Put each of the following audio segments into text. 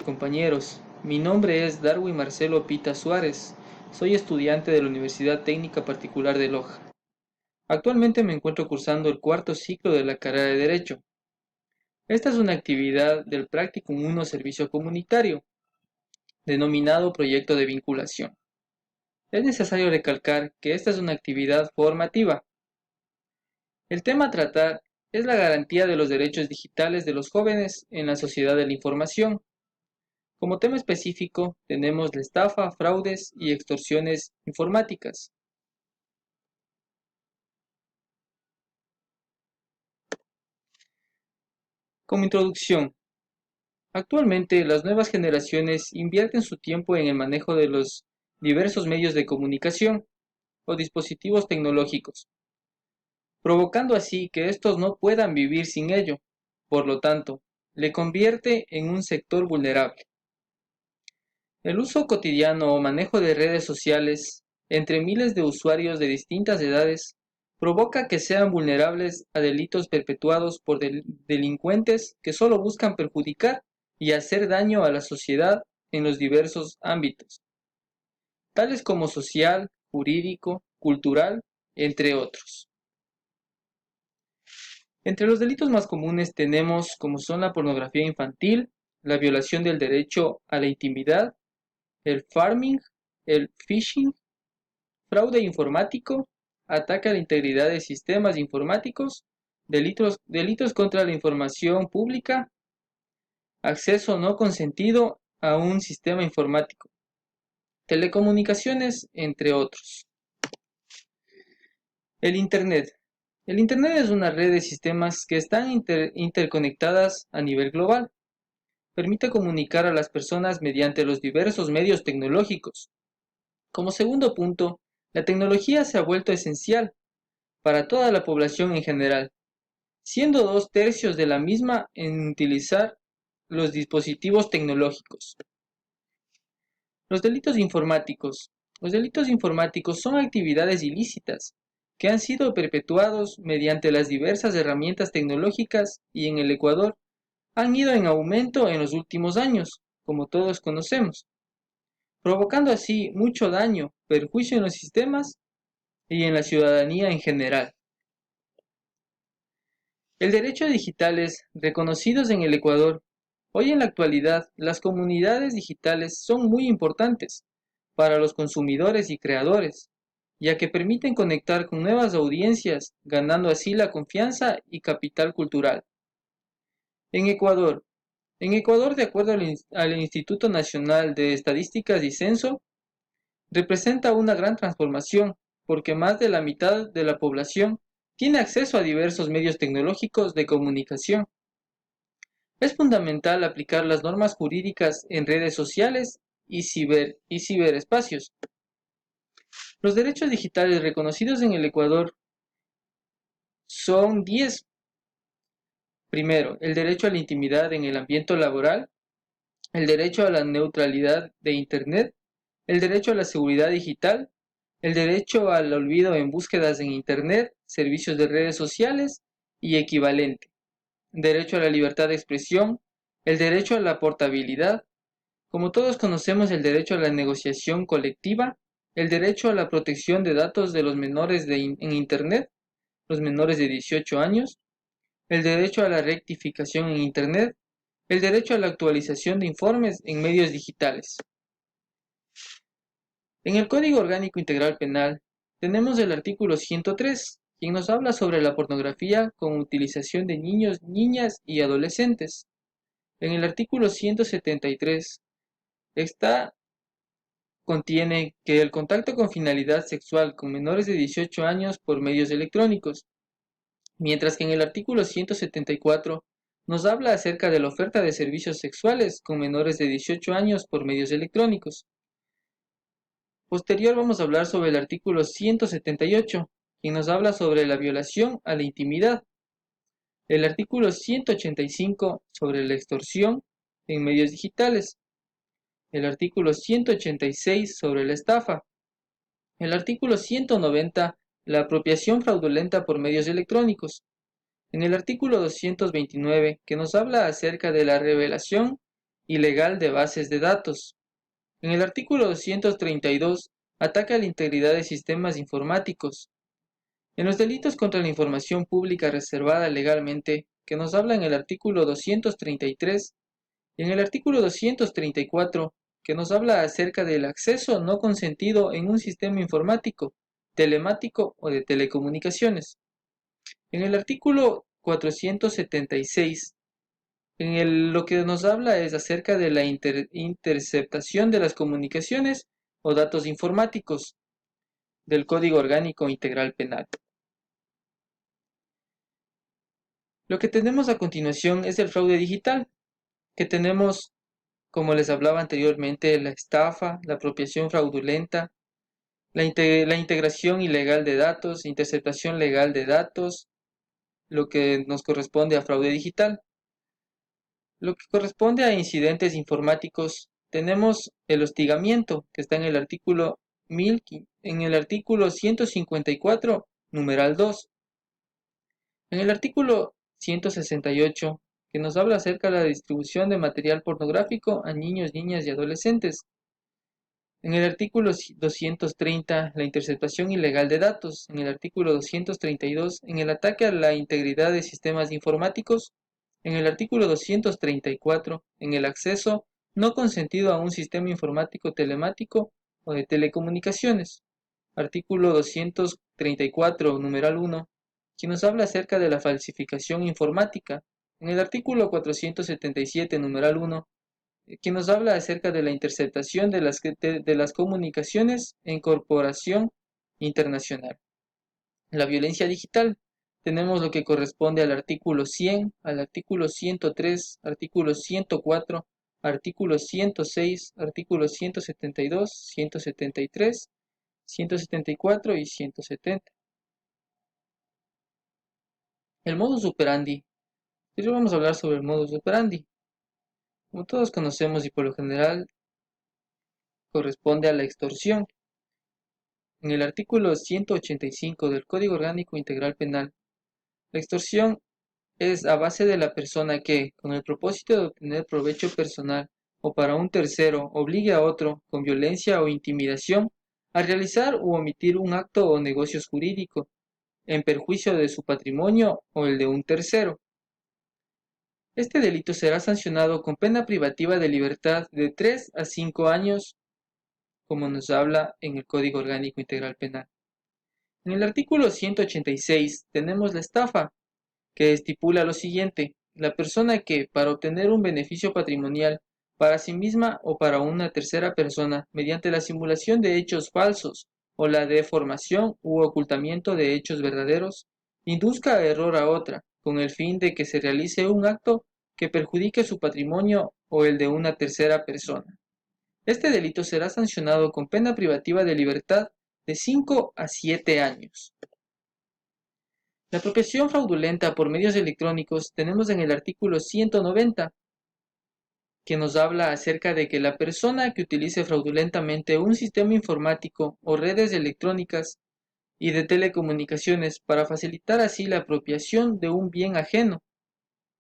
Compañeros, mi nombre es Darwin Marcelo Pita Suárez. Soy estudiante de la Universidad Técnica Particular de Loja. Actualmente me encuentro cursando el cuarto ciclo de la carrera de Derecho. Esta es una actividad del Practicum 1 Servicio Comunitario, denominado Proyecto de Vinculación. Es necesario recalcar que esta es una actividad formativa. El tema a tratar es la garantía de los derechos digitales de los jóvenes en la sociedad de la información. Como tema específico tenemos la estafa, fraudes y extorsiones informáticas. Como introducción, actualmente las nuevas generaciones invierten su tiempo en el manejo de los diversos medios de comunicación o dispositivos tecnológicos, provocando así que estos no puedan vivir sin ello. Por lo tanto, le convierte en un sector vulnerable. El uso cotidiano o manejo de redes sociales entre miles de usuarios de distintas edades provoca que sean vulnerables a delitos perpetuados por delincuentes que solo buscan perjudicar y hacer daño a la sociedad en los diversos ámbitos, tales como social, jurídico, cultural, entre otros. Entre los delitos más comunes tenemos como son la pornografía infantil, la violación del derecho a la intimidad, el farming, el phishing, fraude informático, ataque a la integridad de sistemas informáticos, delitos contra la información pública, acceso no consentido a un sistema informático, telecomunicaciones, entre otros. El Internet. El Internet es una red de sistemas que están interconectadas a nivel global. Permite comunicar a las personas mediante los diversos medios tecnológicos. Como segundo punto, la tecnología se ha vuelto esencial para toda la población en general, siendo 2/3 de la misma en utilizar los dispositivos tecnológicos. Los delitos informáticos. Los delitos informáticos son actividades ilícitas que han sido perpetuados mediante las diversas herramientas tecnológicas y en el Ecuador han ido en aumento en los últimos años, como todos conocemos, provocando así mucho daño, perjuicio en los sistemas y en la ciudadanía en general. El derecho a digitales reconocidos en el Ecuador. Hoy en la actualidad, las comunidades digitales son muy importantes para los consumidores y creadores, ya que permiten conectar con nuevas audiencias, ganando así la confianza y capital cultural. En Ecuador. En Ecuador, de acuerdo al Instituto Nacional de Estadísticas y Censo, representa una gran transformación, porque más de la mitad de la población tiene acceso a diversos medios tecnológicos de comunicación. Es fundamental aplicar las normas jurídicas en redes sociales y ciberespacios. Los derechos digitales reconocidos en el Ecuador son 10. Primero, el derecho a la intimidad en el ambiente laboral, el derecho a la neutralidad de Internet, el derecho a la seguridad digital, el derecho al olvido en búsquedas en Internet, servicios de redes sociales y equivalente, derecho a la libertad de expresión, el derecho a la portabilidad, como todos conocemos el derecho a la negociación colectiva, el derecho a la protección de datos de los menores en Internet, los menores de 18 años, el derecho a la rectificación en Internet, el derecho a la actualización de informes en medios digitales. En el Código Orgánico Integral Penal tenemos el artículo 103, quien nos habla sobre la pornografía con utilización de niños, niñas y adolescentes. En el artículo 173 contiene que el contacto con finalidad sexual con menores de 18 años por medios electrónicos, mientras que en el artículo 174 nos habla acerca de la oferta de servicios sexuales con menores de 18 años por medios electrónicos. Posterior vamos a hablar sobre el artículo 178, quien nos habla sobre la violación a la intimidad. El artículo 185 sobre la extorsión en medios digitales. El artículo 186 sobre la estafa. El artículo 190, la apropiación fraudulenta por medios electrónicos. En el artículo 229, que nos habla acerca de la revelación ilegal de bases de datos. En el artículo 232 ataca la integridad de sistemas informáticos. En los delitos contra la información pública reservada legalmente, que nos habla en el artículo 233, y en el artículo 234, que nos habla acerca del acceso no consentido en un sistema informático, telemático o de telecomunicaciones. En el artículo 476, lo que nos habla es acerca de la interceptación de las comunicaciones o datos informáticos del Código Orgánico Integral Penal. Lo que tenemos a continuación es el fraude digital, que tenemos, como les hablaba anteriormente, la estafa, la apropiación fraudulenta, la integración ilegal de datos, interceptación legal de datos, lo que nos corresponde a fraude digital. Lo que corresponde a incidentes informáticos, tenemos el hostigamiento, que está en el artículo 154, numeral 2. En el artículo 168, que nos habla acerca de la distribución de material pornográfico a niños, niñas y adolescentes. En el artículo 230, la interceptación ilegal de datos. En el artículo 232, en el ataque a la integridad de sistemas informáticos. En el artículo 234, en el acceso no consentido a un sistema informático telemático o de telecomunicaciones. Artículo 234, numeral 1, que nos habla acerca de la falsificación informática. En el artículo 477, numeral 1, que nos habla acerca de la interceptación de las comunicaciones en corporación internacional. La violencia digital. Tenemos lo que corresponde al artículo 100, al artículo 103, artículo 104, artículo 106, artículo 172, 173, 174 y 170. El modus operandi. Hoy vamos a hablar sobre el modus operandi. Como todos conocemos y por lo general corresponde a la extorsión. En el artículo 185 del Código Orgánico Integral Penal, la extorsión es a base de la persona que, con el propósito de obtener provecho personal o para un tercero, obligue a otro, con violencia o intimidación, a realizar u omitir un acto o negocio jurídico, en perjuicio de su patrimonio o el de un tercero. Este delito será sancionado con pena privativa de libertad de 3 a 5 años, como nos habla en el Código Orgánico Integral Penal. En el artículo 186 tenemos la estafa, que estipula lo siguiente: la persona que, para obtener un beneficio patrimonial para sí misma o para una tercera persona, mediante la simulación de hechos falsos o la deformación u ocultamiento de hechos verdaderos, induzca a error a otra, con el fin de que se realice un acto que perjudique su patrimonio o el de una tercera persona. Este delito será sancionado con pena privativa de libertad de 5 a 7 años. La apropiación fraudulenta por medios electrónicos tenemos en el artículo 190, que nos habla acerca de que la persona que utilice fraudulentamente un sistema informático o redes electrónicas y de telecomunicaciones para facilitar así la apropiación de un bien ajeno,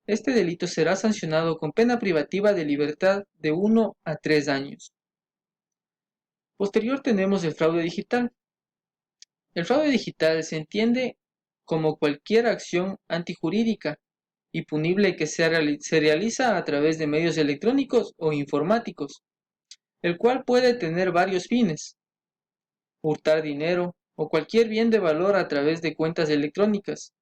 este delito será sancionado con pena privativa de libertad de 1 a 3 años. Posterior tenemos el fraude digital. El fraude digital se entiende como cualquier acción antijurídica y punible que se realiza a través de medios electrónicos o informáticos, el cual puede tener varios fines: hurtar dinero o cualquier bien de valor a través de cuentas electrónicas,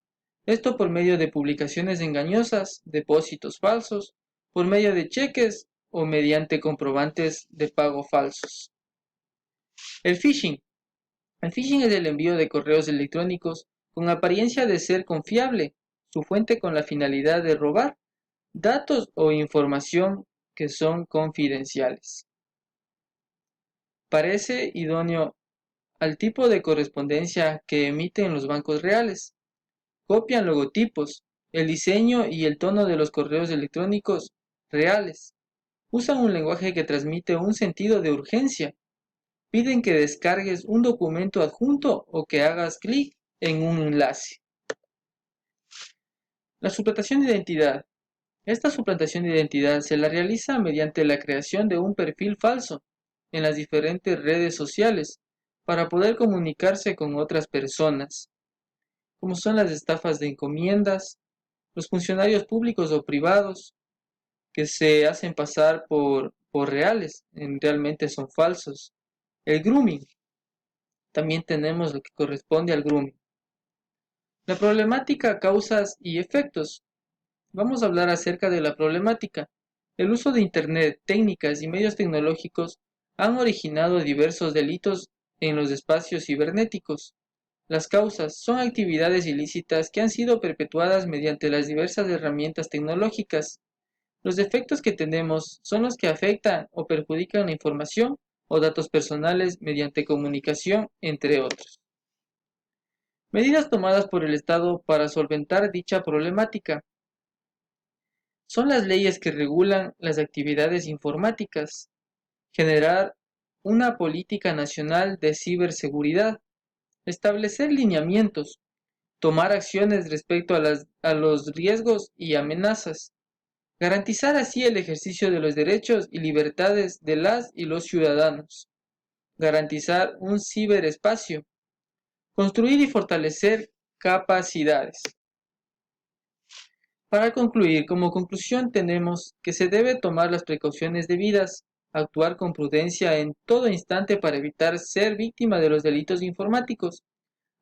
esto por medio de publicaciones engañosas, depósitos falsos, por medio de cheques o mediante comprobantes de pago falsos. El phishing. El phishing es el envío de correos electrónicos con apariencia de ser confiable, su fuente con la finalidad de robar datos o información que son confidenciales. Parece idóneo al tipo de correspondencia que emiten los bancos reales. Copian logotipos, el diseño y el tono de los correos electrónicos reales. Usan un lenguaje que transmite un sentido de urgencia. Piden que descargues un documento adjunto o que hagas clic en un enlace. La suplantación de identidad. Esta suplantación de identidad se la realiza mediante la creación de un perfil falso en las diferentes redes sociales para poder comunicarse con otras personas, como son las estafas de encomiendas, los funcionarios públicos o privados que se hacen pasar por reales, realmente son falsos. El grooming, también tenemos lo que corresponde al grooming. La problemática, causas y efectos. Vamos a hablar acerca de la problemática. El uso de Internet, técnicas y medios tecnológicos han originado diversos delitos en los espacios cibernéticos. Las causas son actividades ilícitas que han sido perpetuadas mediante las diversas herramientas tecnológicas. Los efectos que tenemos son los que afectan o perjudican la información o datos personales mediante comunicación, entre otros. Medidas tomadas por el Estado para solventar dicha problemática. Son las leyes que regulan las actividades informáticas, generar una política nacional de ciberseguridad, establecer lineamientos, tomar acciones respecto a los riesgos y amenazas, garantizar así el ejercicio de los derechos y libertades de las y los ciudadanos, garantizar un ciberespacio, construir y fortalecer capacidades. Para concluir, como conclusión tenemos que se debe tomar las precauciones debidas, actuar con prudencia en todo instante para evitar ser víctima de los delitos informáticos,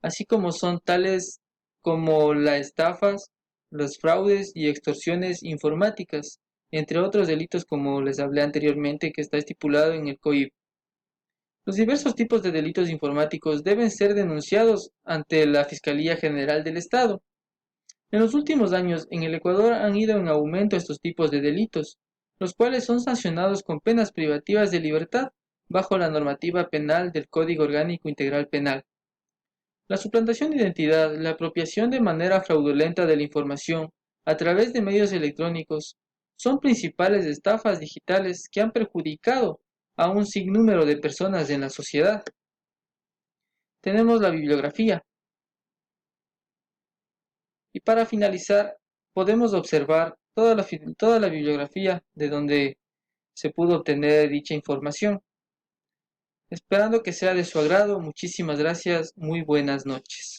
así como son tales como las estafas, los fraudes y extorsiones informáticas, entre otros delitos como les hablé anteriormente que está estipulado en el COIP. Los diversos tipos de delitos informáticos deben ser denunciados ante la Fiscalía General del Estado. En los últimos años, en el Ecuador han ido en aumento estos tipos de delitos, los cuales son sancionados con penas privativas de libertad bajo la normativa penal del Código Orgánico Integral Penal. La suplantación de identidad, la apropiación de manera fraudulenta de la información a través de medios electrónicos, son principales estafas digitales que han perjudicado a un sinnúmero de personas en la sociedad. Tenemos la bibliografía. Y para finalizar, podemos observar toda la bibliografía de donde se pudo obtener dicha información. Esperando que sea de su agrado, muchísimas gracias, muy buenas noches.